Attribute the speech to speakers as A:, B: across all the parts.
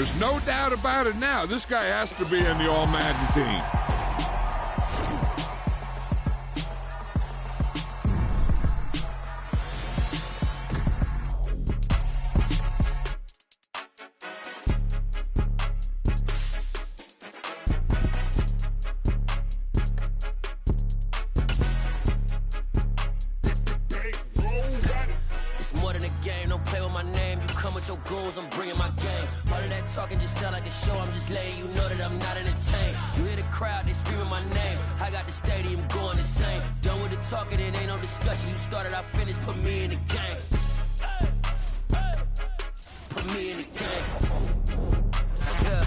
A: There's no doubt about it now. This guy has to be in the All-Madden team.
B: I'm bringing my game. All of that talking just sound like a show. I'm just letting you know that I'm not entertained. You hear the crowd, they screaming my name. I got the stadium going insane. Done with the talking, it ain't no discussion. You started, I finished, put me in the game. Put me in the game. Yeah.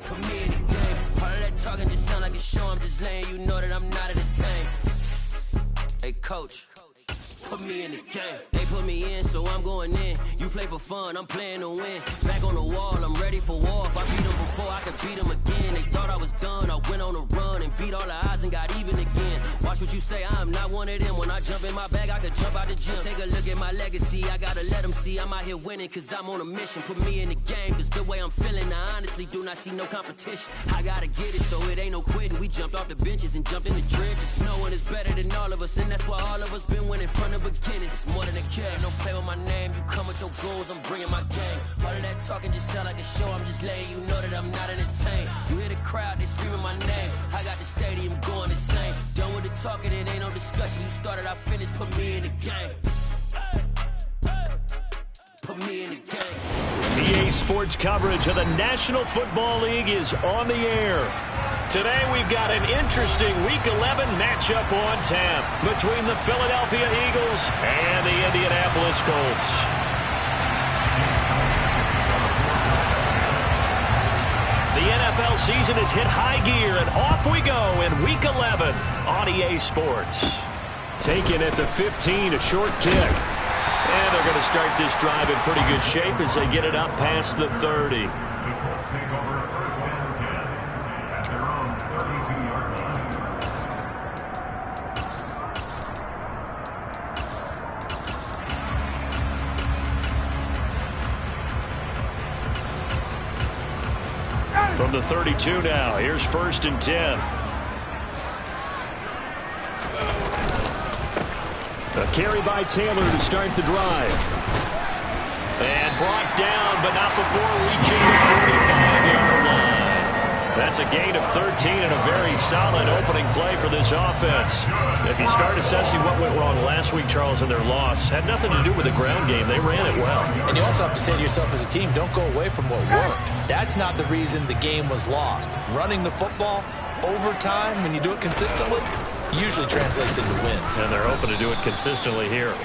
B: Put me in the game. All of that talking just sound like a show. I'm just letting you know that I'm not entertained. Hey, coach. Put me in the game. They put me in, so I'm going in. You play for fun, I'm playing to win. Back on the wall, I'm ready for war. If I beat them before, I could beat them again. They thought I was done, I went on a run and beat all the odds and got even again. Watch what you say, I'm not one of them. When I jump in my bag, I could jump out the gym. Take a look at my legacy, I gotta let them see I'm out here winning, cause I'm on a mission. Put me in the game, cause the way I'm feeling, I honestly do not see no competition. I gotta get it, so it ain't no quitting. We jumped off the benches and jumped in the trenches. No one is better than all of us, and that's why all of us been winning from the beginning. It's more than a kid, don't play with my name. You come with your goals, I'm bringing my game. All of that talking just sound like a show. I'm just letting you know that I'm not entertained. You hear the crowd, they screaming my name. I got the stadium going insane. Done with the talking, it ain't no discussion. You started, I finished, put me in the game. Put me in the game.
C: EA Sports coverage of the National Football League is on the air. Today we've got an interesting Week 11 matchup on tap between the Philadelphia Eagles and the Indianapolis Colts. The NFL season has hit high gear, and off we go in Week 11 on EA Sports. Taken at the 15, a short kick. And they're going to start this drive in pretty good shape as they get it up past the 30. From the 32 now, here's 1st and 10. A carry by Taylor to start the drive. And brought down, but not before reaching the 45-yard line. That's a gain of 13 and a very solid opening play for this offense. If you start assessing what went wrong last week, Charles, in their loss, had nothing to do with the ground game. They ran it well.
D: And you also have to say to yourself as a team, don't go away from what worked. That's not the reason the game was lost. Running the football over time, when you do it consistently, usually translates into wins.
C: And they're hoping to do it consistently here.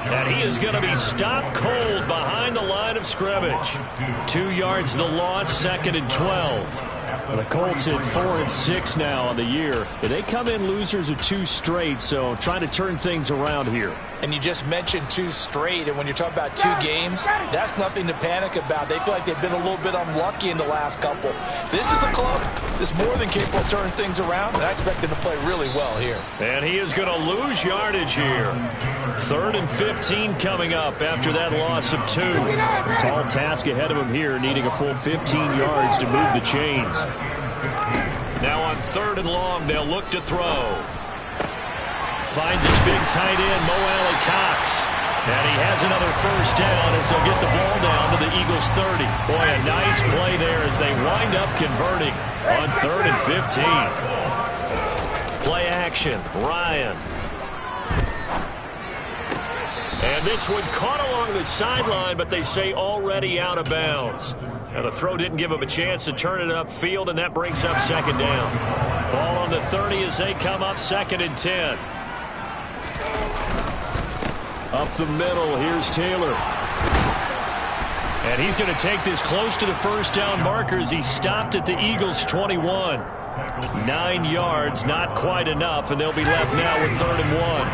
C: And he is going to be stopped cold behind the line of scrimmage. 2 yards the loss, 2nd and 12. And the Colts at 4-6 now on the year. They come in losers of 2 straight, so trying to turn things around here.
D: And you just mentioned 2 straight, and when you're talking about 2 games, that's nothing to panic about. They feel like they've been a little bit unlucky in the last couple. This is a club that's more than capable of turning things around, and I expect them to play really well here.
C: And he is going to lose yardage here. 3rd and 15 coming up after that loss of 2. Tall task ahead of him here, needing a full 15 yards to move the chains. Now on 3rd and long, they'll look to throw. Finds his big tight end, Mo Alley-Cox. And he has another 1st down as they'll get the ball down to the Eagles' 30. Boy, a nice play there as they wind up converting on 3rd and 15. Play action, Ryan. And this one caught along the sideline, but they say already out of bounds. And the throw didn't give him a chance to turn it upfield, and that brings up 2nd down. Ball on the 30 as they come up 2nd and 10. Up the middle, here's Taylor. And he's going to take this close to the 1st down marker as he stopped at the Eagles' 21. 9 yards, not quite enough, and they'll be left now with 3rd and 1.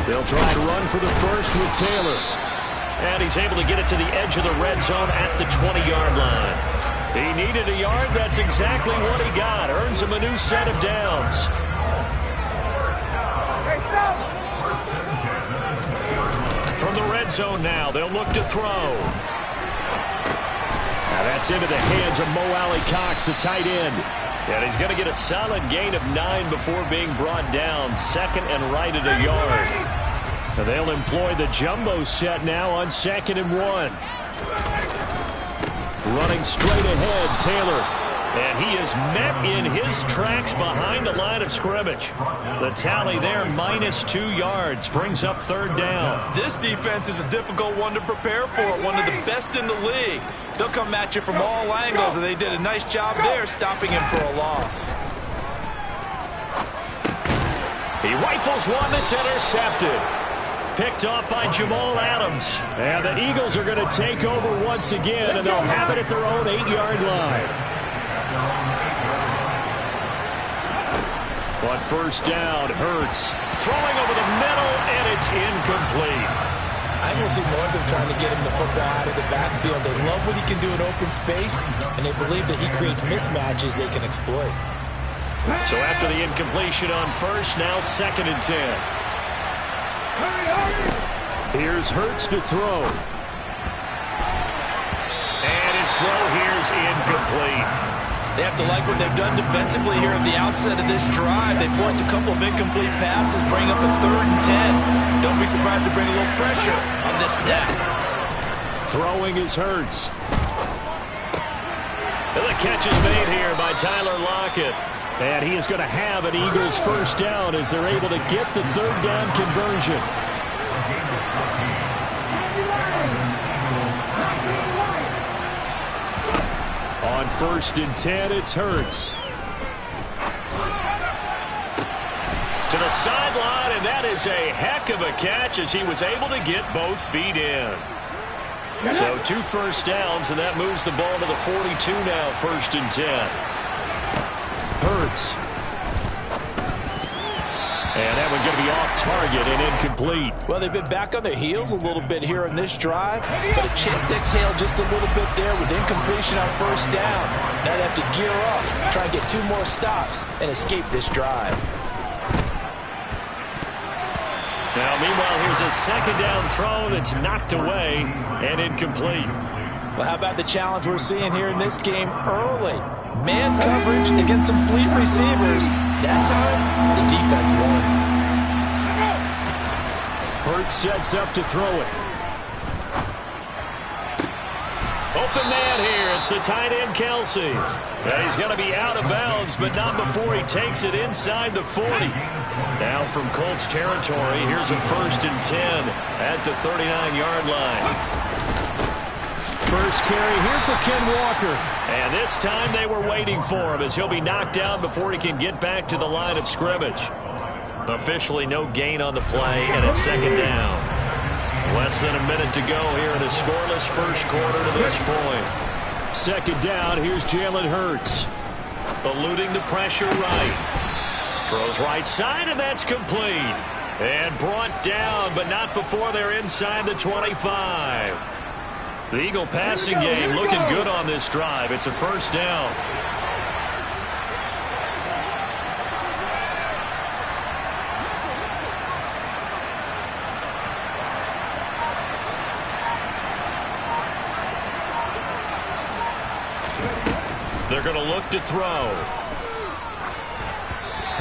C: They'll try to run for the 1st with Taylor. And he's able to get it to the edge of the red zone at the 20-yard line. He needed a yard. That's exactly what he got. Earns him a new set of downs. From the zone now. They'll look to throw. Now that's into the hands of Mo Alley-Cox, the tight end. And he's going to get a solid gain of 9 before being brought down. Second and right at a yard. And they'll employ the jumbo set now on 2nd and 1. Running straight ahead, Taylor. And he is met in his tracks behind the line of scrimmage. The tally there, -2 yards, brings up 3rd down.
D: This defense is a difficult one to prepare for, one of the best in the league. They'll come at you from all angles, and they did a nice job there stopping him for a loss.
C: He rifles one that's intercepted. Picked off by Jamal Adams. And the Eagles are going to take over once again, and they'll have it at their own 8-yard line. On 1st down, Hurts throwing over the middle, and it's incomplete.
E: I will see more of them trying to get him the football out of the backfield. They love what he can do in open space, and they believe that he creates mismatches they can exploit.
C: So after the incompletion on 1st, now 2nd and 10. Here's Hurts to throw. And his throw here's incomplete.
D: They have to like what they've done defensively here at the outset of this drive. They forced a couple of incomplete passes, bring up a 3rd and 10. Don't be surprised to bring a little pressure on this snap.
C: Throwing is Hurts. And the catch is made here by Tyler Lockett. And he is going to have an Eagles 1st down as they're able to get the 3rd down conversion. On 1st and 10, it's Hurts. To the sideline, and that is a heck of a catch as he was able to get both feet in. So 2 first downs, and that moves the ball to the 42 now, 1st and 10. Hurts. And that one going to be off target and incomplete.
D: Well, they've been back on their heels a little bit here in this drive, but a chance to exhale just a little bit there with incompletion on 1st down. Now they have to gear up, try and get 2 more stops, and escape this drive.
C: Now, meanwhile, here's a 2nd down throw that's knocked away and incomplete.
D: Well, how about the challenge we're seeing here in this game early? Man coverage against some fleet receivers. That time, the defense won.
C: Hurts sets up to throw it. Open man here. It's the tight end, Kelsey. And he's going to be out of bounds, but not before he takes it inside the 40. Now from Colts territory, here's a 1st and 10 at the 39-yard line. First carry here for Ken Walker. And this time they were waiting for him as he'll be knocked down before he can get back to the line of scrimmage. Officially no gain on the play, and it's 2nd down. Less than a minute to go here in a scoreless 1st quarter to this point. 2nd down, here's Jalen Hurts. Eluding the pressure right. Throws right side, and that's complete. And brought down, but not before they're inside the 25. The Eagle passing game looking good on this drive. It's a 1st down. They're going to look to throw.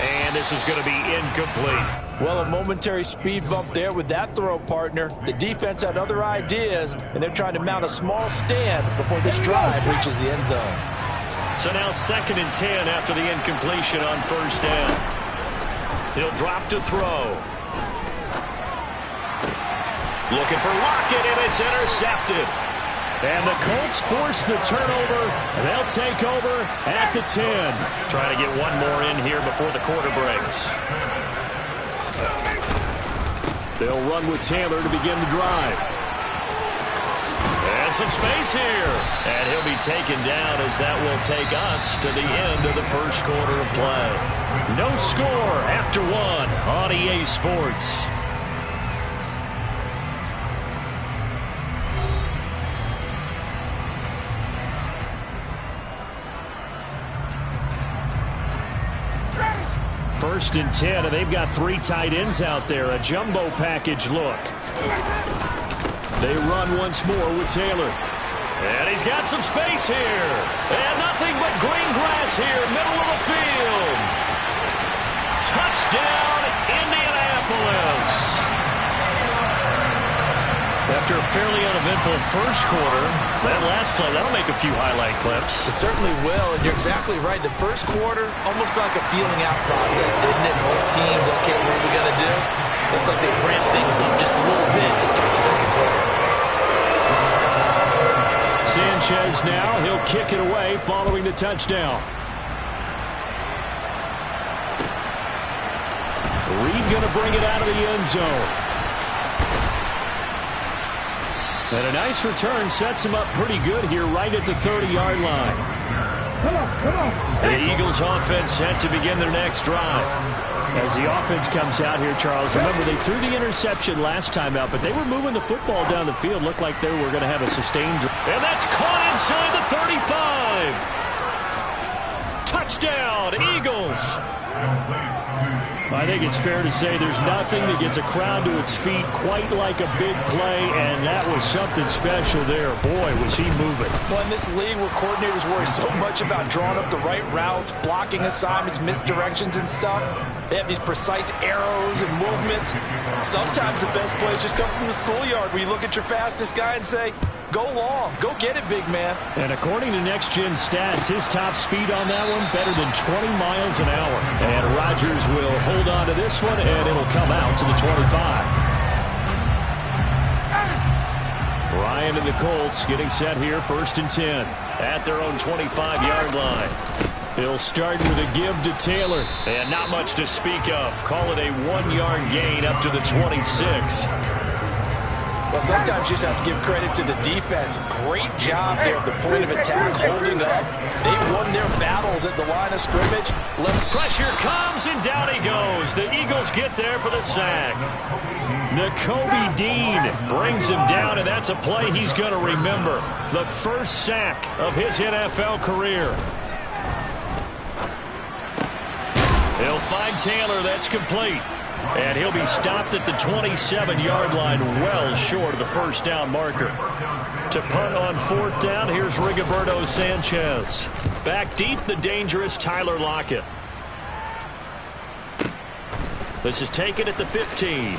C: And this is going to be incomplete.
D: Well, a momentary speed bump there with that throw, partner. The defense had other ideas, and they're trying to mount a small stand before this drive reaches the end zone.
C: So now 2nd and 10 after the incompletion on 1st down. He'll drop to throw. Looking for Lockett, and it's intercepted. And the Colts force the turnover. They'll take over at the 10. Trying to get one more in here before the quarter breaks. They'll run with Taylor to begin the drive. And some space here. And he'll be taken down as that will take us to the end of the 1st quarter of play. No score after 1 on EA Sports. First and 10, and they've got 3 tight ends out there. A jumbo package look. They run once more with Taylor. And he's got some space here. And nothing but green grass here, middle of the field. Touchdown, Indianapolis. After a fairly uneventful first quarter, that last play, that'll make a few highlight clips.
E: It certainly will, and you're exactly right. The first quarter, almost like a feeling out process, didn't it? Both teams, okay, what are we going to do? Looks like they ramped things up just a little bit to start the second quarter.
C: Sanchez now, he'll kick it away following the touchdown. Reed going to bring it out of the end zone. And a nice return sets him up pretty good here right at the 30-yard line.
A: Come on.
C: The Eagles offense set to begin their next drive. As the offense comes out here, Charles, remember they threw the interception last time out, but they were moving the football down the field. Looked like they were going to have a sustained drive. And that's caught inside the 35. Touchdown, Eagles. I think it's fair to say there's nothing that gets a crowd to its feet quite like a big play, and that was something special there. Boy, was he moving.
D: Well, in this league where coordinators worry so much about drawing up the right routes, blocking assignments, misdirections and stuff, they have these precise arrows and movements. Sometimes the best plays just come from the schoolyard where you look at your fastest guy and say, go long, go get it, big man.
C: And according to Next Gen Stats, his top speed on that one better than 20 miles an hour. And Rodgers will hold on to this one, and it'll come out to the 25. Ryan and the Colts getting set here, 1st and 10 at their own 25-yard line. They'll start with a give to Taylor, and not much to speak of. Call it a 1-yard gain up to the 26.
D: Well, sometimes you just have to give credit to the defense. Great job there at the point of attack, holding up. They've won their battles at the line of scrimmage.
C: Pressure comes, and down he goes. The Eagles get there for the sack. Nakobe Dean brings him down, and that's a play he's going to remember. The first sack of his NFL career. He'll find Taylor. That's complete. And he'll be stopped at the 27-yard line, well short of the first down marker. To punt on 4th down, here's Rigoberto Sanchez. Back deep, the dangerous Tyler Lockett. This is taken at the 15.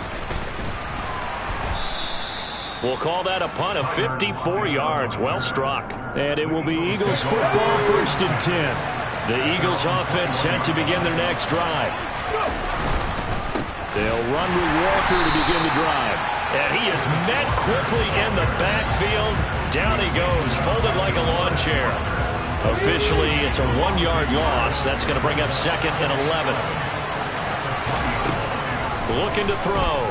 C: We'll call that a punt of 54 yards. Well struck. And it will be Eagles football, 1st and 10. The Eagles offense set to begin their next drive. They'll run with Walker to begin the drive. And he is met quickly in the backfield. Down he goes, folded like a lawn chair. Officially, it's a 1-yard loss. That's going to bring up 2nd and 11. Looking to throw.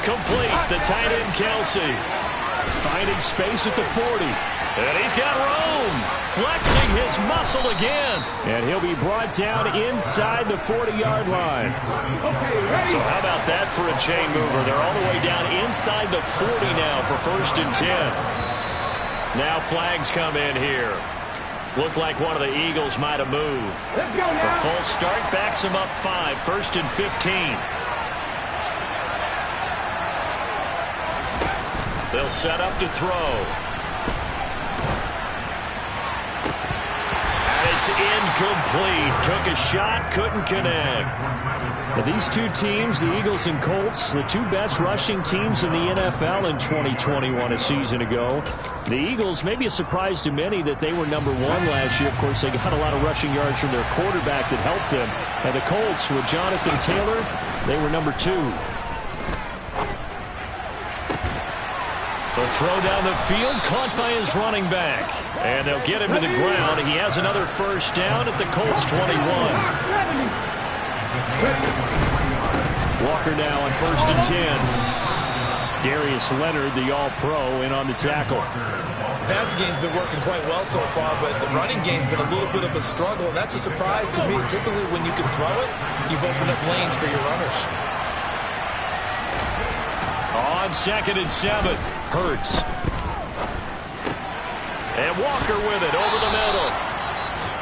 C: Complete. The tight end, Kelsey. Finding space at the 40. And he's got room. Flexing his muscle again. And he'll be brought down inside the 40-yard line. So how about that for a chain mover? They're all the way down inside the 40 now for 1st and 10. Now flags come in here. Looked like one of the Eagles might have moved. The full start backs him up 5. 1st and 15. They'll set up to throw. It's incomplete. Took a shot, couldn't connect. Now these two teams, the Eagles and Colts, the two best rushing teams in the NFL in 2021 a season ago. The Eagles, maybe a surprise to many that they were number 1 last year. Of course, they got a lot of rushing yards from their quarterback that helped them. And the Colts, with Jonathan Taylor, they were number 2. The throw down the field, caught by his running back. And they'll get him to the ground. He has another first down at the Colts 21. Walker now on 1st and 10. Darius Leonard, the All-Pro, in on the tackle.
E: The passing game's been working quite well so far, but the running game's been a little bit of a struggle, and that's a surprise to me. Typically, when you can throw it, you've opened up lanes for your runners.
C: On 2nd and 7, Hurts. And Walker with it over the middle.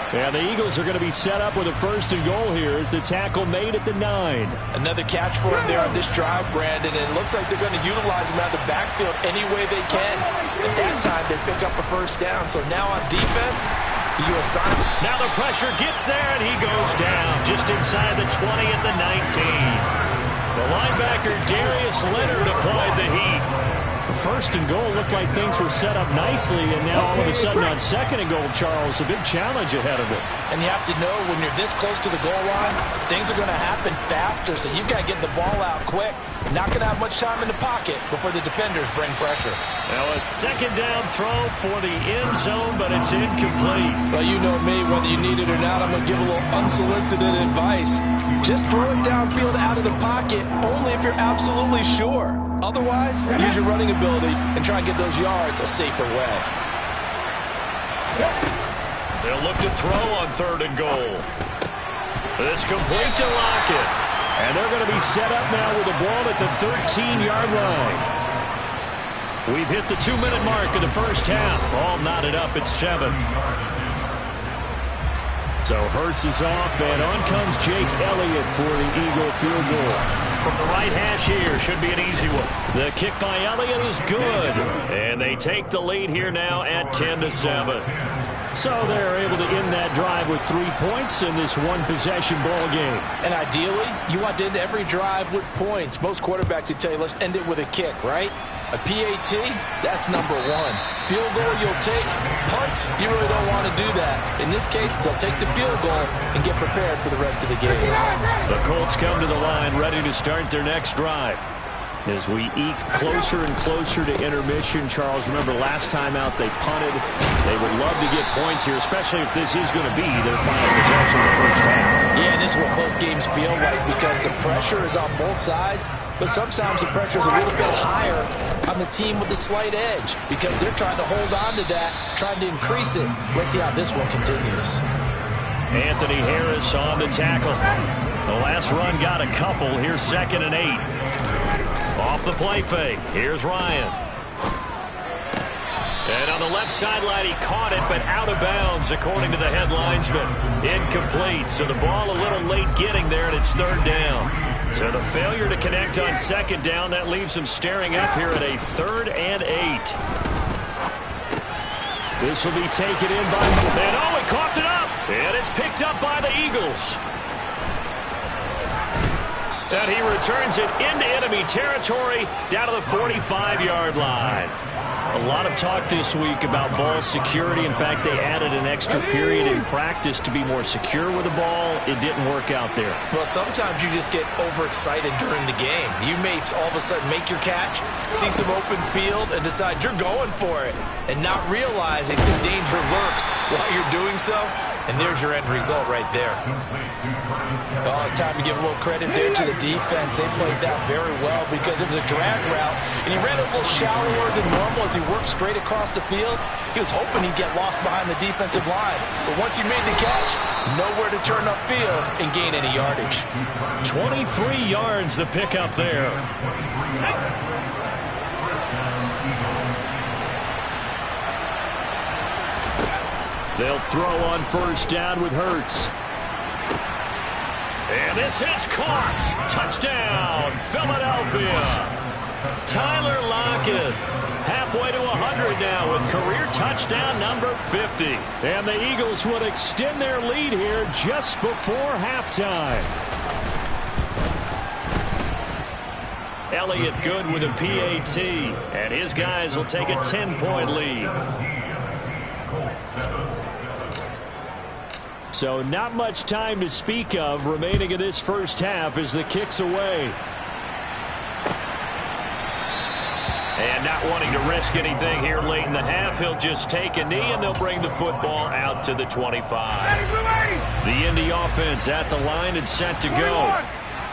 C: And the Eagles are going to be set up with a 1st and goal here as the tackle made at the 9.
D: Another catch for him there on this drive, Brandon, and it looks like they're going to utilize him out of the backfield any way they can. At that time, they pick up a 1st down. So now on defense, you assign.
C: Now the pressure gets there, and he goes down just inside the 20 at the 19. The linebacker, Darius Leonard, applied the heat. The 1st and goal looked like things were set up nicely, and now all of a sudden on 2nd and goal, Charles, a big challenge ahead of it.
D: And you have to know when you're this close to the goal line, things are going to happen faster, so you've got to get the ball out quick. Not going to have much time in the pocket before the defenders bring pressure.
C: Now a 2nd down throw for the end zone, but it's incomplete.
D: Well, you know me, whether you need it or not, I'm going to give a little unsolicited advice. Just throw it downfield out of the pocket, only if you're absolutely sure. Otherwise, use your running ability and try and get those yards a safer way.
C: They'll look to throw on 3rd and goal. This complete to Lockett. And they're going to be set up now with the ball at the 13-yard line. We've hit the 2-minute mark of the 1st half. All knotted up at 7. So Hurts is off, and on comes Jake Elliott for the Eagle field goal. From the right hash here, should be an easy one. The kick by Elliott is good. And they take the lead here now at 10-7. So they're able to end that drive with 3 points in this one-possession ball game.
D: And ideally, you want to end every drive with points. Most quarterbacks would tell you, let's end it with a kick, right? A PAT, that's number 1. Field goal you'll take. Punts, you really don't want to do that. In this case, they'll take the field goal and get prepared for the rest of the game.
C: The Colts come to the line ready to start their next drive. As we eke closer and closer to intermission, Charles, remember last time out they punted. They would love to get points here, especially if this is going to be their final possession of the 1st half.
D: Yeah, and this is what close games feel like because the pressure is on both sides, but sometimes the pressure is a little bit higher on the team with the slight edge because they're trying to hold on to that, trying to increase it. Let's see how this one continues.
C: Anthony Harris on the tackle. The last run got a couple. Here's 2nd and 8. Off the play fake. Here's Ryan. And on the left sideline, he caught it, but out of bounds, according to the head linesman. Incomplete. So the ball a little late getting there, and it's 3rd down. So the failure to connect on 2nd down, that leaves him staring up here at a 3rd and 8. This will be taken in by... And oh, he coughed it up! And it's picked up by the Eagles. And he returns it into enemy territory down to the 45-yard line. A lot of talk this week about ball security. In fact, they added an extra period in practice to be more secure with the ball. It didn't work out there.
D: Well, sometimes you just get overexcited during the game. You may all of a sudden make your catch, see some open field, and decide you're going for it, and not realizing the danger lurks while you're doing so. And there's your end result right there. Well, it's time to give a little credit there to the defense. They played that very well because it was a drag route, and he ran a little shallower than normal as he worked straight across the field. He was hoping he'd get lost behind the defensive line. But once he made the catch, nowhere to turn upfield and gain any yardage.
C: 23 yards the pickup there. They'll throw on 1st down with Hurts. And this is caught. Touchdown, Philadelphia. Tyler Lockett halfway to 100 now with career touchdown number 50. And the Eagles would extend their lead here just before halftime. Elliott good with a PAT. And his guys will take a 10-point lead. So not much time to speak of remaining in this 1st half as the kick's away. And not wanting to risk anything here late in the half, he'll just take a knee and they'll bring the football out to the 25. The Indy offense at the line and set to go.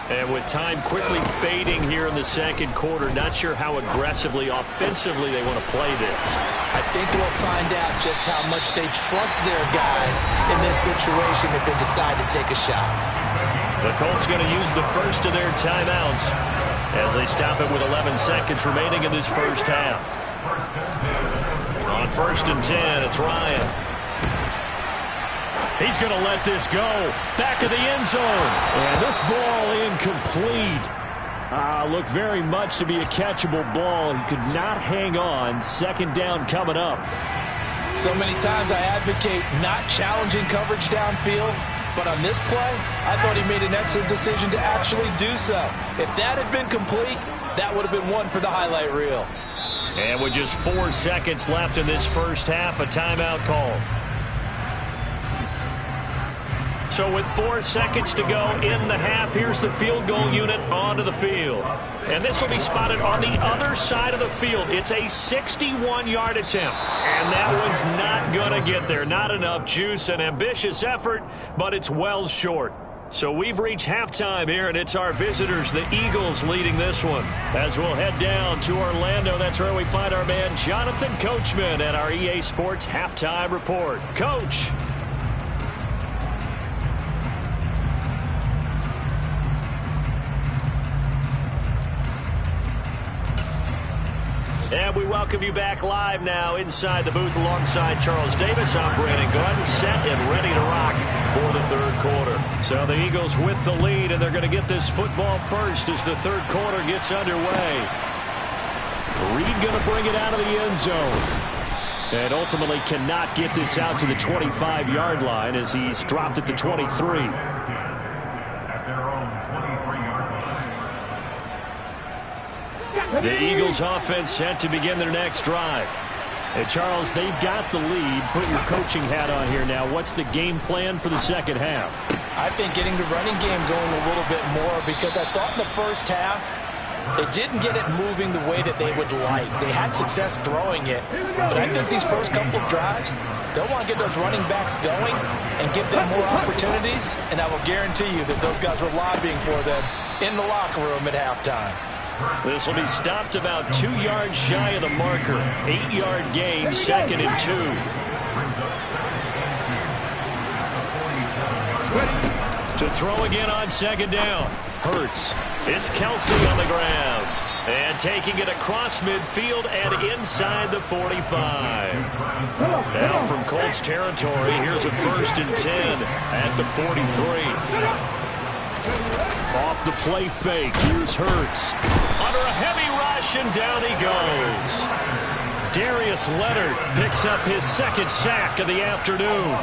C: And with time quickly fading here in the 2nd quarter, not sure how aggressively, offensively they want to play this.
D: I think we'll find out just how much they trust their guys in this situation if they decide to take a shot.
C: The Colts going to use the first of their timeouts as they stop it with 11 seconds remaining in this 1st half. On 1st and 10, it's Ryan. He's going to let this go. Back of the end zone. And this ball incomplete. Looked very much to be a catchable ball. He could not hang on. Second down coming up.
D: So many times I advocate not challenging coverage downfield, but on this play, I thought he made an excellent decision to actually do so. If that had been complete, that would have been one for the highlight reel.
C: And with just 4 seconds left in this first half, a timeout call. So with 4 seconds to go in the half, here's the field goal unit onto the field. And this will be spotted on the other side of the field. It's a 61-yard attempt. And that one's not going to get there. Not enough juice, an ambitious effort, but it's well short. So we've reached halftime here, and it's our visitors, the Eagles, leading this one. As we'll head down to Orlando, that's where we find our man Jonathan Coachman at our EA Sports Halftime Report. Coach. And we welcome you back live now inside the booth alongside Charles Davis. I'm Brandon Glenn, set and ready to rock for the third quarter. So the Eagles with the lead, and they're going to get this football first as the third quarter gets underway. Reed going to bring it out of the end zone. And ultimately cannot get this out to the 25-yard line as he's dropped at the 23. The Eagles offense set to begin their next drive. And Charles, they've got the lead. Put your coaching hat on here now. What's the game plan for the second half?
D: I think getting the running game going a little bit more, because I thought in the first half they didn't get it moving the way that they would like. They had success throwing it, but I think these first couple of drives, they'll want to get those running backs going and give them more opportunities, and I will guarantee you that those guys were lobbying for them in the locker room at halftime.
C: This will be stopped about 2 yards shy of the marker. 8-yard gain, 2nd and 2. To throw again on second down. Hurts. It's Kelsey on the ground. And taking it across midfield and inside the 45. Now from Colts territory, here's a 1st and 10 at the 43. Off the play fake. Here's Hurts. Under a heavy rush, and down he goes. Darius Leonard picks up his 2nd sack of the afternoon.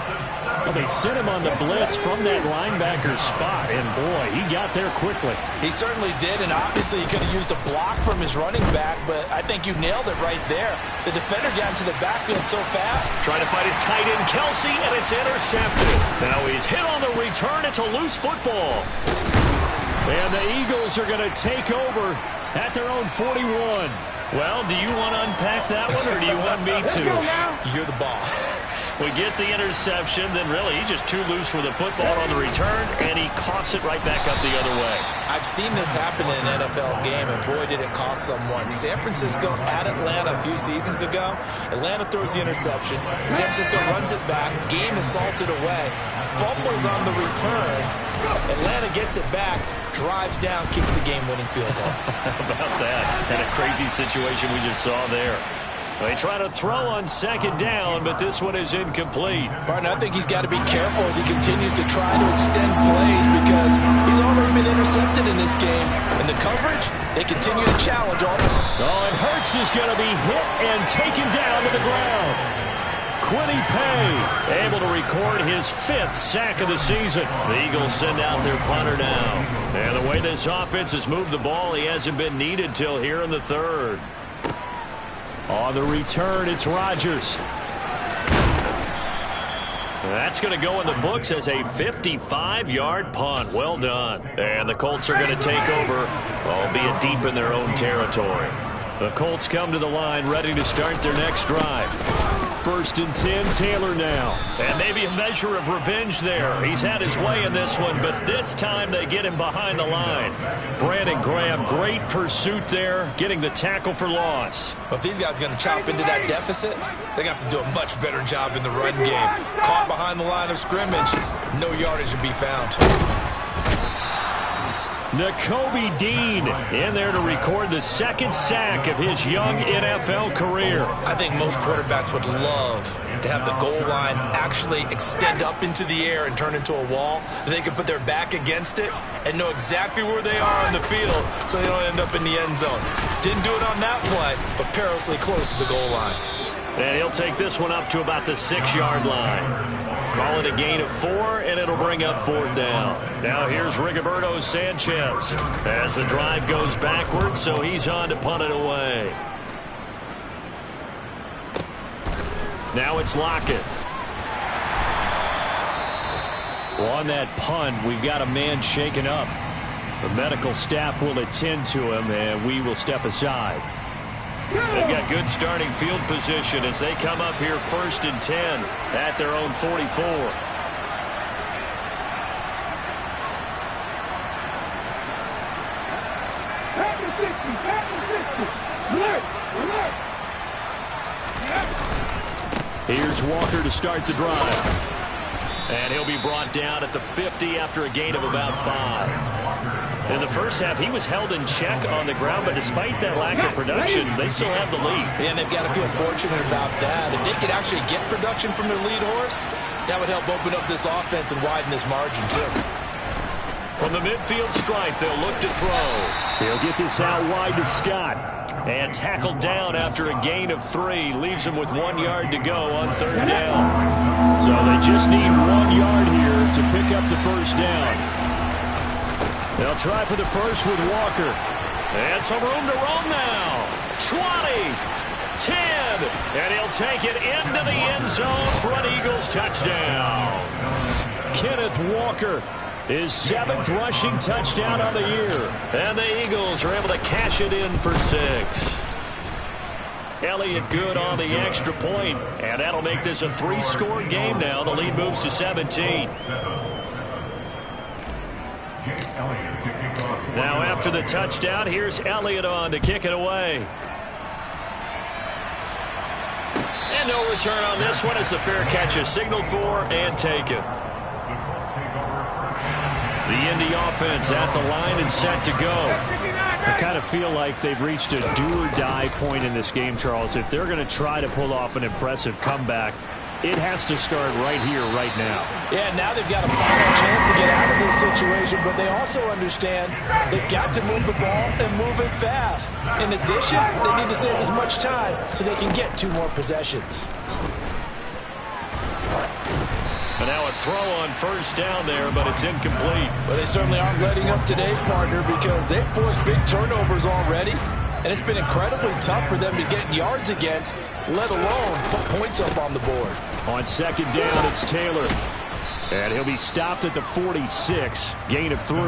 C: Well, they sent him on the blitz from that linebacker spot, and boy, he got there quickly.
D: He certainly did, and obviously he could have used a block from his running back, but I think you nailed it right there. The defender got into the backfield so fast.
C: Trying to fight his tight end, Kelsey, and it's intercepted. Now he's hit on the return. It's a loose football. And the Eagles are going to take over at their own 41. Well, do you want to unpack that one, or do you want me to?
D: You're the boss.
C: We get the interception, then really he's just too loose with the football on the return, and he coughs it right back up the other way.
E: I've seen this happen in an NFL game, and boy, did it cost someone. San Francisco at Atlanta a few seasons ago. Atlanta throws the interception. San Francisco runs it back. Game is salted away. Fumbles on the return. Atlanta gets it back, drives down, kicks the game-winning field goal.
C: How about that? And a crazy situation we just saw there. They try to throw on second down, but this one is incomplete.
D: Partner, I think he's got to be careful as he continues to try to extend plays, because he's already been intercepted in this game. And the coverage, they continue to challenge all the...
C: Oh, and Hurts is going to be hit and taken down to the ground. Quiddy Pay able to record his 5th sack of the season. The Eagles send out their punter now. And the way this offense has moved the ball, he hasn't been needed till here in the 3rd. On the return, it's Rodgers. That's going to go in the books as a 55-yard punt. Well done. And the Colts are going to take over, albeit deep in their own territory. The Colts come to the line ready to start their next drive. 1st and 10, Taylor now. And maybe a measure of revenge there. He's had his way in this one, but this time they get him behind the line. Brandon Graham, great pursuit there, getting the tackle for loss.
E: But if these guys are going to chop into that deficit, they're going to have to do a much better job in the run game. Caught behind the line of scrimmage, no yardage to be found.
C: Nakobe Dean in there to record the second sack of his young NFL career.
E: I think most quarterbacks would love to have the goal line actually extend up into the air and turn into a wall. They could put their back against it and know exactly where they are on the field so they don't end up in the end zone. Didn't do it on that play, but perilously close to the goal line.
C: And he'll take this one up to about the 6-yard line. Call it a gain of 4, and it'll bring up 4th down. Now here's Rigoberto Sanchez as the drive goes backwards, so he's on to punt it away. Now it's Lockett. Well, on that punt, we've got a man shaken up. The medical staff will attend to him, and we will step aside. They've got good starting field position as they come up here 1st and 10 at their own 44. Here's Walker to start the drive. And he'll be brought down at the 50 after a gain of about 5. In the first half, he was held in check on the ground, but despite that lack of production, they still have the lead.
E: And they've got to feel fortunate about that. If they could actually get production from their lead horse, that would help open up this offense and widen this margin, too.
C: From the midfield stripe, they'll look to throw. He'll get this out wide to Scott. And tackled down after a gain of 3. Leaves him with 1 yard to go on 3rd down. So they just need 1 yard here to pick up the 1st down. They'll try for the first with Walker. And some room to roam now. 20, 10, and he'll take it into the end zone for an Eagles touchdown. Kenneth Walker, his 7th rushing touchdown on the year. And the Eagles are able to cash it in for 6. Elliott good on the extra point, and that'll make this a 3-score game now. The lead moves to 17. Now after the touchdown, here's Elliott on to kick it away. And no return on this one as the fair catch is signaled for and taken. The Indy offense at the line and set to go. I kind of feel like they've reached a do-or-die point in this game, Charles. If they're going to try to pull off an impressive comeback, it has to start right here, right now.
E: Yeah, now they've got a final chance to get out of this situation, but they also understand they've got to move the ball and move it fast. In addition, they need to save as much time so they can get 2 more possessions.
C: And now a throw on 1st down there, but it's incomplete.
E: Well, they certainly aren't letting up today, partner, because they've forced big turnovers already. And it's been incredibly tough for them to get yards against, let alone put points up on the board.
C: On 2nd down, it's Taylor. And he'll be stopped at the 46, gain of 3.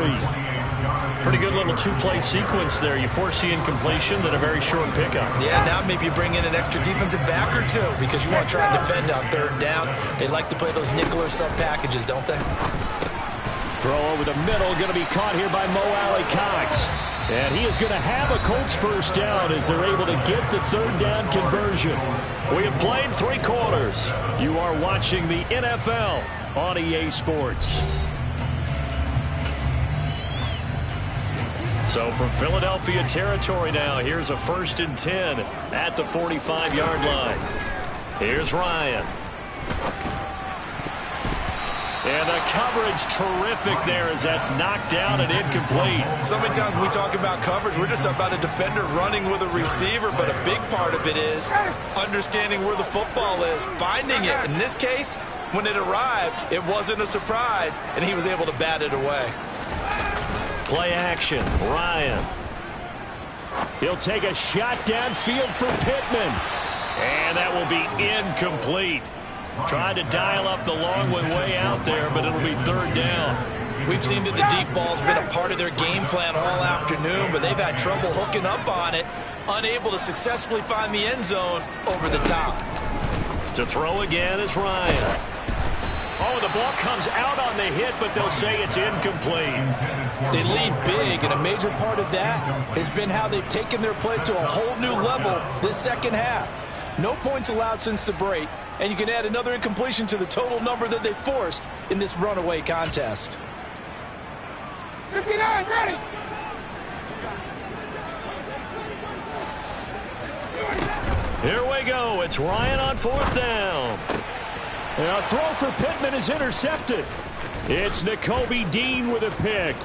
C: Pretty good little 2-play sequence there. You force the incompletion, then a very short pickup.
E: Yeah, now maybe you bring in an extra defensive back or 2 because you want to try and defend on 3rd down. They like to play those nickel or sub packages, don't they?
C: Throw over the middle, going to be caught here by Mo Alley-Cox. And he is going to have a Colts 1st down as they're able to get the 3rd down conversion. We have played 3 quarters. You are watching the NFL on EA Sports. So from Philadelphia territory now, here's a 1st and 10 at the 45-yard line. Here's Ryan. And the coverage terrific there as that's knocked down and incomplete.
E: So many times when we talk about coverage, we're just about a defender running with a receiver, but a big part of it is understanding where the football is, finding it. In this case, when it arrived, it wasn't a surprise, and he was able to bat it away.
C: Play action, Ryan. He'll take a shot downfield for Pittman. And that will be incomplete. Tried to dial up the long one way out there, but it'll be 3rd down.
E: We've seen that the deep ball's been a part of their game plan all afternoon, but they've had trouble hooking up on it, unable to successfully find the end zone over the top.
C: To throw again is Ryan. Oh, the ball comes out on the hit, but they'll say it's incomplete.
E: They lead big, and a major part of that has been how they've taken their play to a whole new level this 2nd half. No points allowed since the break, and you can add another incompletion to the total number that they forced in this runaway contest.
A: 59, ready!
C: Here we go. It's Ryan on 4th down. And a throw for Pittman is intercepted. It's Nakobe Dean with a pick.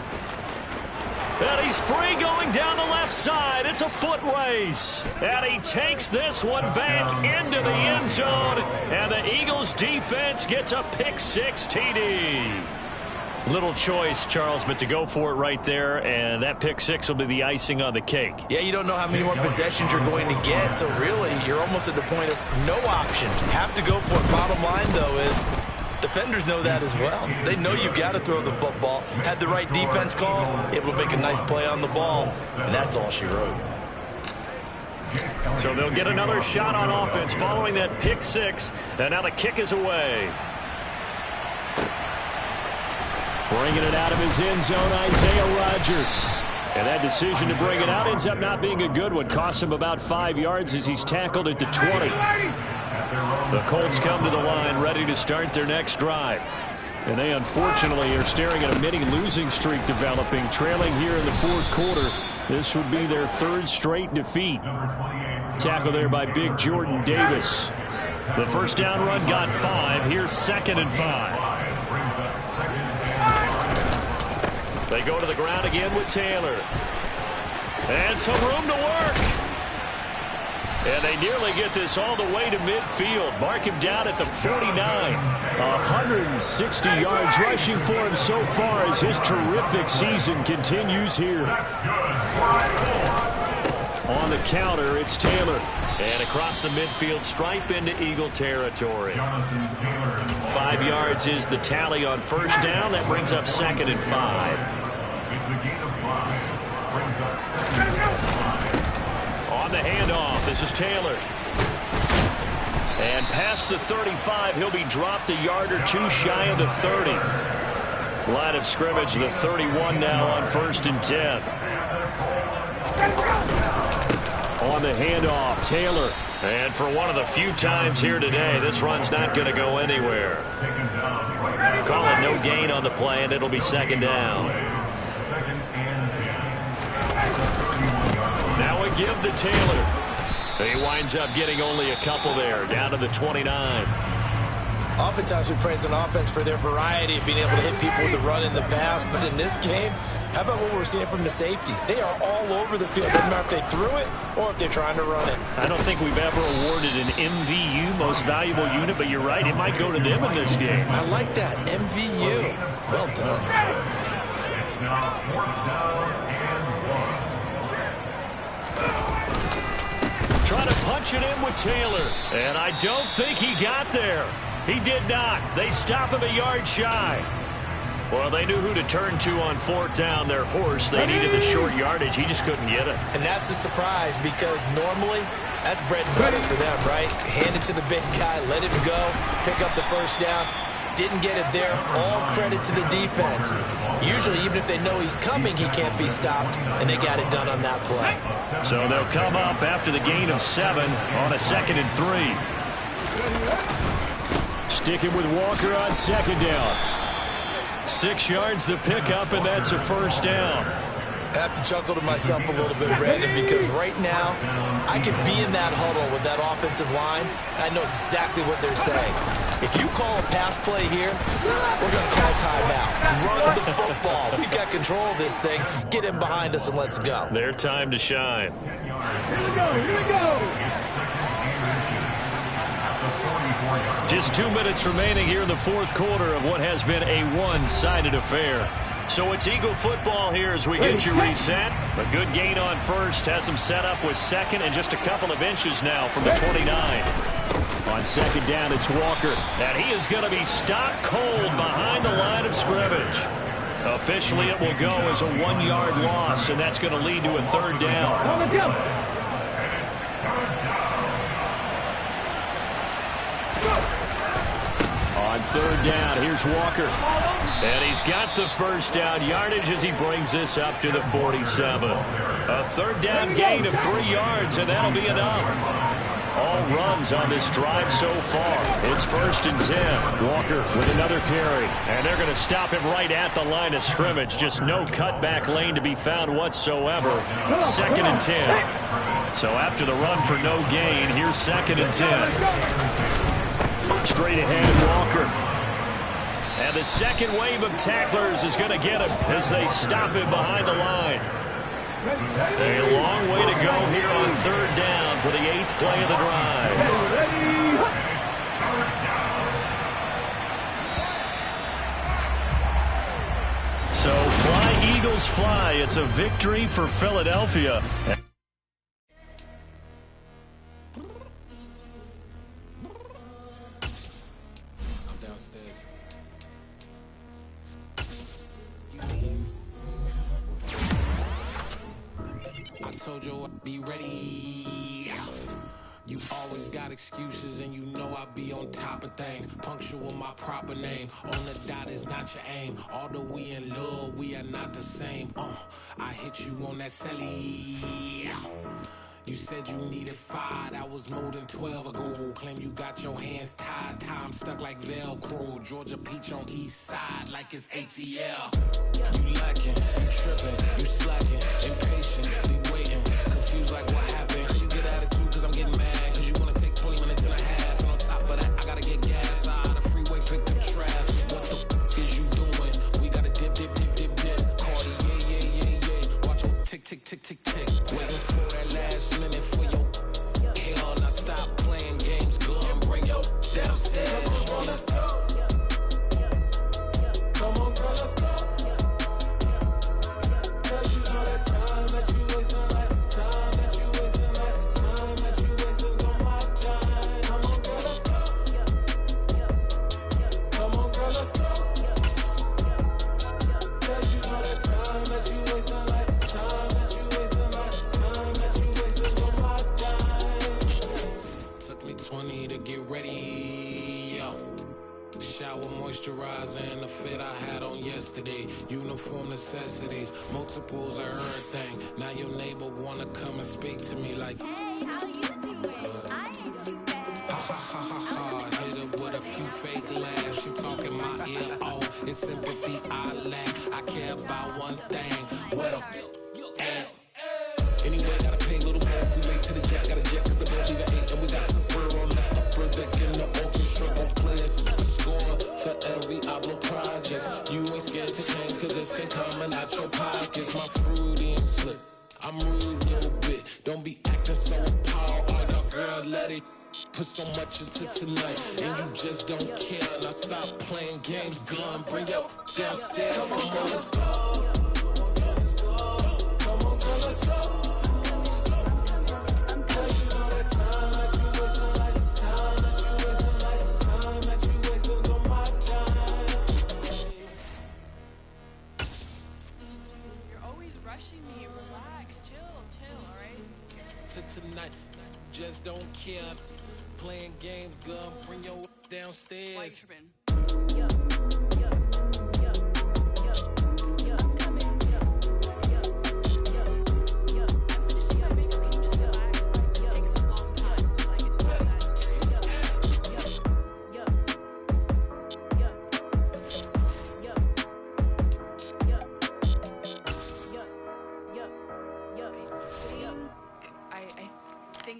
C: And he's free going down the left side. It's a foot race. And he takes this one back into the end zone. And the Eagles defense gets a pick-6 TD. Little choice, Charles, but to go for it right there, and that pick-6 will be the icing on the cake.
E: Yeah, you don't know how many more possessions you're going to get, so really you're almost at the point of no option. Have to go for it. Bottom line, though, is defenders know that as well. They know you've got to throw the football. Had the right defense call, able to make a nice play on the ball, and that's all she wrote.
C: So they'll get another shot on offense following that pick-6, and now the kick is away. Bringing it out of his end zone, Isaiah Rodgers. And that decision to bring it out ends up not being a good one. Cost him about 5 yards as he's tackled at the 20. The Colts come to the line ready to start their next drive. And they unfortunately are staring at a mini losing streak developing, trailing here in the 4th quarter. This would be their 3rd straight defeat. Tackle there by Big Jordan Davis. The first down run got 5. Here's 2nd and 5. They go to the ground again with Taylor. And some room to work. And they nearly get this all the way to midfield. Mark him down at the 49. 160 yards rushing for him so far as his terrific season continues here. On the counter, it's Taylor. And across the midfield stripe into Eagle territory. 5 yards is the tally on first down. That brings up 2nd and 5. On the handoff, this is Taylor. And past the 35, he'll be dropped a yard or two shy of the 30. Line of scrimmage, the 31 now on 1st and 10. On the handoff, Taylor. And for one of the few times here today, this run's not going to go anywhere. Call it no gain on the play, and it'll be 2nd down. Now we give to Taylor. He winds up getting only a couple there, down to the 29.
E: Oftentimes we praise an offense for their variety of being able to hit people with the run in the pass, but in this game, how about what we're seeing from the safeties? They are all over the field. Doesn't matter if they threw it or if they're trying to run it.
C: I don't think we've ever awarded an MVU, most valuable unit, but you're right, it might go to them in this game.
E: I like that, MVU. Well done.
C: Trying to punch it in with Taylor, and I don't think he got there. He did not. They stop him a yard shy. Well, they knew who to turn to on 4th down. Their horse, they needed the short yardage. He just couldn't get it.
E: And that's the surprise, because normally that's bread and butter for them, right? Hand it to the big guy, let him go, pick up the first down. Didn't get it there. All credit to the defense. Usually, even if they know he's coming, he can't be stopped, and they got it done on that play.
C: So they'll come up after the gain of 7 on a 2nd and 3. Sticking with Walker on 2nd down. 6 yards the pickup, and that's a first down.
E: I have to chuckle to myself a little bit, Brandon, because right now I could be in that huddle with that offensive line, and I know exactly what they're saying. If you call a pass play here, we're going to call timeout. Run the football. We've got control of this thing. Get in behind us and let's go.
C: Their time to shine.
A: Here we go. Here we go.
C: Just 2 minutes remaining here in the 4th quarter of what has been a one-sided affair. So it's Eagle football here as we get you reset. A good gain on first has them set up with 2nd and just a couple of inches now from the 29. On 2nd down, it's Walker. And he is going to be stopped cold behind the line of scrimmage. Officially, it will go as a 1-yard loss, and that's going to lead to a 3rd down. On 3rd down, here's Walker. And he's got the first down yardage as he brings this up to the 47. A 3rd down gain of 3 yards, and that'll be enough. All runs on this drive so far. It's 1st and 10. Walker with another carry. And they're going to stop him right at the line of scrimmage. Just no cutback lane to be found whatsoever. 2nd and 10. So after the run for no gain, here's 2nd and 10. Straight ahead, Walker. And the second wave of tacklers is going to get him as they stop him behind the line. A long way to go here on 3rd down for the 8th play of the drive. So fly, Eagles, fly. It's a victory for Philadelphia.
F: Be ready. You always got excuses and you know I be on top of things. Punctual my proper name. On the dot is not your aim. Although we in love, we are not the same. I hit you on that celly. You said you needed 5, that was more than 12 ago. Claim you got your hands tied, time stuck like Velcro. Georgia peach on east side like it's ATL. You lacking, you tripping, you slacking, impatient, be waiting, confused like what happened. You get attitude cause I'm getting mad, cause you wanna take 20 minutes and a half. And on top of that, I gotta get gas out of the freeway, picked up traffic. What the f is you doing? We gotta dip, dip, dip, dip, dip. Cardi, yeah. Watch your tick, tick, tick, tick, tick. Waiting for that last minute for your hell. Now stop playing games, go and bring your downstairs. Come on, let's go. Come on, girl, let's go. Cause you know that time that you wasting, like time that you wasting, like time that you wasting on my time. Come on, girl, let's go. Come on, girl, let's go. Cause you know that time that you wasting, like time that you wasting, like time that you wasting on my time. Took me 20 to get ready, yo. Shower moisturizer and the fit I had on yesterday. Uniform necessities, multiples of everything. Now your neighbor wanna come and speak to me like,
G: hey, how you doing? I ain't too bad.
F: ha ha ha ha ha. Hit her with a few fake laughs. She talking my ear off. It's sympathy I lack. I care about one thing. What up? Anyway, gotta pay a little more if we late to the jet. Got a jet cause the boat leave at 8. And we got some fur on the upper deck in the orchestra. Gon' play it. Score for every Ablo project. You ain't scared to change cause it's ain't coming out your pockets. My fruity and slip. I'm rude a little bit. Don't be acting so appalled. Oh, your girl, let it put so much into tonight. And you just don't care. Now stop playing games. Gun, bring your downstairs. Come on, let's go. Come on, girl, let's go. Tonight, just don't care. Playing games, girl, bring your downstairs.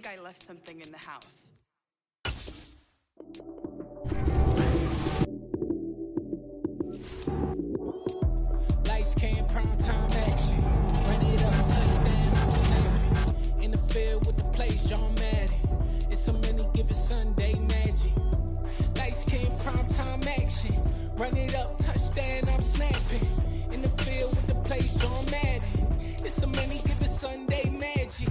H: I left something in the house.
F: Lights came, prime time action. Run it up, touchdown, I'm snapping. In the field with the place, John Madden. It's so many, give it Sunday magic. Lights came, prime time action. Run it up, touchdown, I'm snapping. In the field with the place, John Madden. It's so many, give it Sunday magic.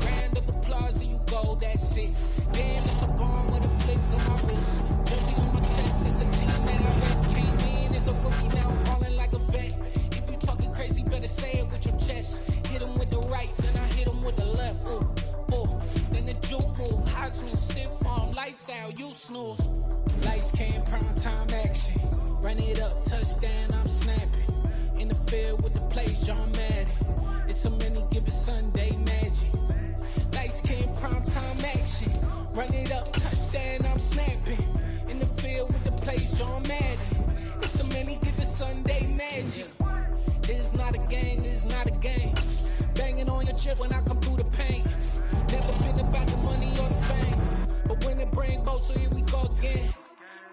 F: Round of applause and you go, that shit. Damn, that's a bomb with a flick on my wrist. Jersey on my chest, it's a team that I rep. Came in as a rookie, now I'm balling like a vet. If you talking crazy, better say it with your chest. Hit him with the right, then I hit him with the left. Ooh. Then the juke move, high swing, stiff arm, lights out, you snooze. Lights came, prime time action. Run it up, touchdown, I'm snapping. In the field with the plays, John Madden. It's so many, give it Sunday magic. Lights came, prime time action. Run it up, touchdown, I'm snapping. In the field with the plays, John Madden. It's so many, give it Sunday magic. It is not a game, it is not a game. Banging on your chest when I come through the paint. win and bring both, so here we go again.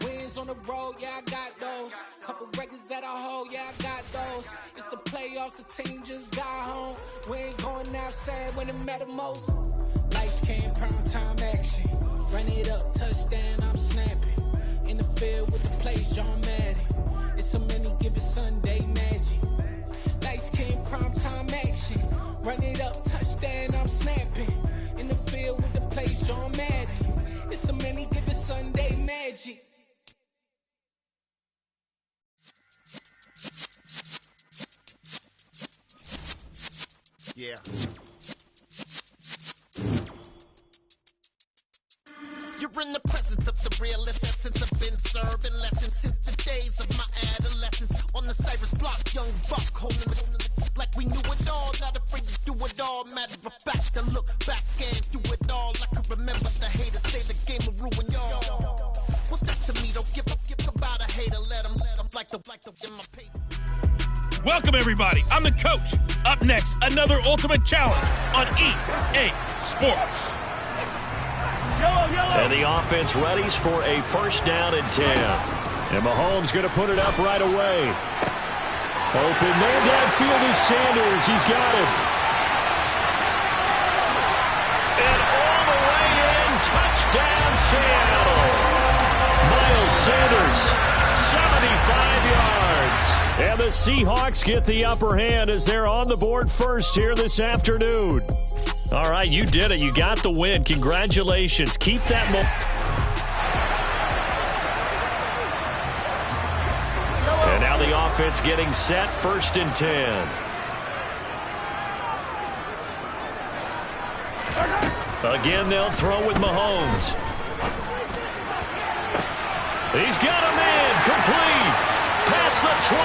F: Wins on the road, yeah, I got those. Couple records that I hold, yeah, I got those. It's the playoffs, the team just got home. We ain't going outside when it matter most. Lights came, prime time action. Run it up, touchdown, I'm snapping. In the field with the plays, John Madden. It's a many given Sunday magic. Lights came, prime time action. Run it up, touchdown, I'm snapping. In the field with the plays, John Madden. It's a many given Sunday magic.
I: Yeah. You're in the presence of the realest essence. I've been serving lessons since the days of my adolescence. On the Cyrus block, young buck holding the like we knew it all. Not afraid to do it all. Matter of fact, to look back and do it all. I can remember the haters say the game will ruin y'all. What's that to me? Don't give about a hater. Let them like the in my paper.
J: Welcome, everybody. I'm the coach. Up next, another ultimate challenge on EA Sports.
C: And the offense readies for a first down and 10. And Mahomes going to put it up right away. Open man downfield is Sanders. He's got it. And all the way in, touchdown Seattle. Miles Sanders, 75 yards. And the Seahawks get the upper hand as they're on the board first here this afternoon. All right, you did it. You got the win. Congratulations. Keep that And now the offense getting set, first and 10. Again, they'll throw with Mahomes. He's got him in, complete. Past the 20.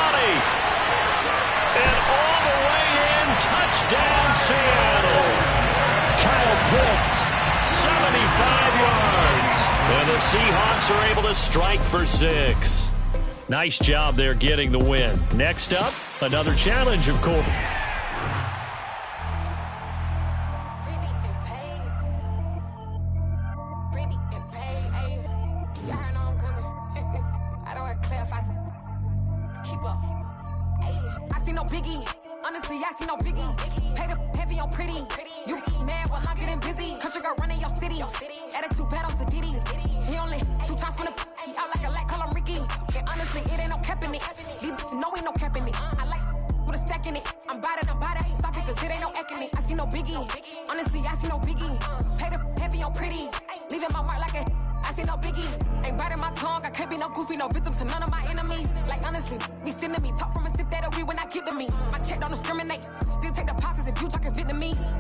C: And all the way in, touchdown Seattle. Kyle Pitts, 75 yards. And the Seahawks are able to strike for 6. Nice job there getting the win. Next up, another challenge, of course.
K: My check don't discriminate. Still take deposits if you talking Vietnamese.